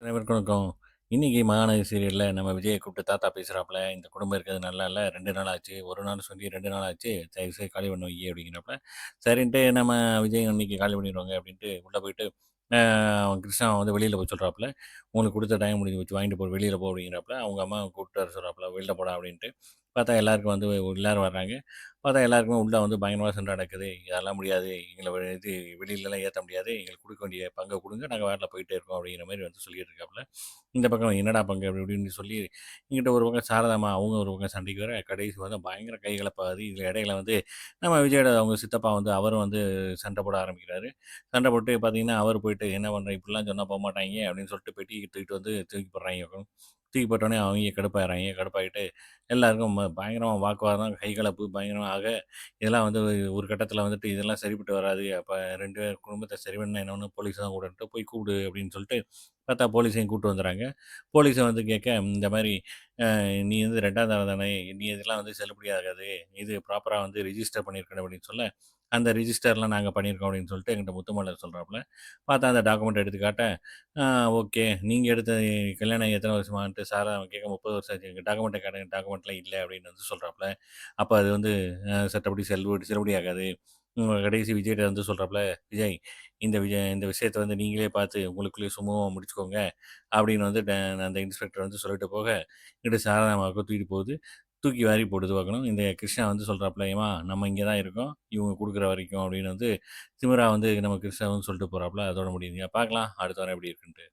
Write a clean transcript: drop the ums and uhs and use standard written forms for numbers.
அனைவருக்கும் வணக்கம். இன்னைக்கு மகாநதி சீரியல்ல நம்ம விஜய கூப்பிட்டு தாத்தா பேசுறாப்புல, "இந்த குடும்பம் இருக்கிறது நல்லா இல்ல. 2 நாள் ஆச்சு. 1 நாள் சொல்லி 2 நாள் ஆச்சு. தயவுசெய்து காலி பண்ண வையி" அப்படிங்கிறாப்புல. சரின்ட்டு நம்ம விஜய் இன்னைக்கு காலி பண்ணிருவாங்க அப்படின்ட்டு உள்ள போயிட்டு, அவன் கிருஷ்ணா வந்து வெளியில போய் சொல்றாப்புல, "உங்களுக்கு குடுத்த டைம் முடிஞ்சு போச்சு. வாங்கிட்டு போ. வெளியில போ" அப்படிங்கிறாப்புல. அவங்க அம்மா கூப்பிட்டு வர சொல்றாப்புல, "வெளில போடா" அப்படின்ட்டு. பார்த்தா எல்லாருக்கும் வந்து எல்லாரும் வர்றாங்க. பார்த்தா எல்லாருக்குமே உள்ள வந்து பயங்கரமா சண்டை நடக்குது. "இதெல்லாம் முடியாது. எங்கள இது வெளியிலலாம் ஏத்த முடியாது. எங்களுக்கு குடுக்க வேண்டிய பங்க குடுங்க. நாங்க வேன்ல போயிட்டே இருக்கோம்" அப்படிங்கிற மாரி வந்து சொல்லிட்டு இருக்காப்புல. இந்த பக்கம் என்னடா பங்கு அப்படி இப்படின்னு சொல்லி, இங்கிட்ட ஒரு பக்கம் சாரதாம்மா அவங்க ஒரு பக்கம் சண்டைக்கு வர, கடைசி வந்து பயங்கர கை கலப்பாகுது. இதில இடையில வந்து நம்ம விஜயோட அவங்க சித்தப்பா வந்து அவரும் வந்து சண்டை போட ஆரம்பிக்கிறாரு. சண்டை போட்டு பார்த்தீங்கன்னா, அவரு போயிட்டு "என்ன பண்ற? இப்படிலாம் சொன்னா போமாட்டாய்ங்க" அப்படின்னு சொல்லிட்டு பெட்டிய தூக்கிட்டு வந்து தூக்கி போடுறாய்ங்க. தூக்கி போட்டோனே அவைங்க கடுப்பாயிறாய்ங்க. கடுப்பாயிட்டு எல்லாருக்கும் பயங்கரமா வாக்குவாதம், கை கலப்பு பயங்கரமா ஆக, இதெல்லாம் வந்து ஒரு கட்டத்தில வந்துட்டு இதெல்லாம் சரிப்பட்டு வராது. அப்ப 2 பேர் குடும்பத்த சரி பண்ண என்ன ஒண்ணு போலீஸ தான் கூப்பிடன்ட்டு போய் கூப்பிடு அப்படின்னு சொல்லிட்டு பார்த்தா போலீஸையும் கூட்டு வந்துர்றாங்க. போலீஸ வந்து கேட்க, இந்த மாரி "நீ வந்து 2ஆம் தரம் தானே, நீ இதெல்லாம் வந்து செல்லுபடி ஆகாது. இது ப்ராப்பரா வந்து ரிஜிஸ்டர் பண்ணியிருக்கணும்" அப்படின்னு சொல்ல, "அந்த ரிஜிஸ்டர்லாம் நாங்க பண்ணியிருக்கோம்" அப்படின்னு சொல்லிட்டு என்கிட்ட முத்துமலர் சொல்றாப்புல. பார்த்தா அந்த டாக்குமெண்ட் எடுத்து காட்ட, "ஆ ஓகே. நீங்க எடுத்த கல்யாணம் ஆகி எத்தன வருஷமான்ட்டு?" சாரா அவன் கேட்க, "30 வருஷம் ஆச்சு. எங்க டாக்குமெண்ட்ட காட்டுங்க." டாக்குமெண்ட்லாம் இல்ல அப்படின்னு வந்து சொல்றாப்புல. அப்ப அது வந்து சட்டப்படி செல்லுபடி ஆகாது. கடைசி விஜய்ட்ட வந்து சொல்றாப்புல, "விஜய் இந்த விஷயத்த வந்து நீங்களே பார்த்து உங்களுக்குள்ளேயே சுமூகமா முடிச்சுக்கோங்க." அப்படின்னு வந்து அந்த இன்ஸ்பெக்டர் வந்து சொல்லிட்டு போக, இங்கிட்டு சாரதாம்மாவுக்கு தூக்கிட்டு போகுது. தூக்கி வாரி போடுது பார்க்கணும். இந்த கிருஷ்ணா வந்து சொல்றாப்புல, "ஏம்மா நம்ம இங்க தான் இருக்கோம். இவங்க குடுக்குற வரைக்கும்." அப்படின்னு வந்து திமிரா வந்து நம்ம கிருஷ்ணா வந்து சொல்லிட்டு போறாப்புல. அதோட முடியுதுங்க. பார்க்கலாம் அடுத்த வாரம் எப்படி இருக்குன்ட்டு.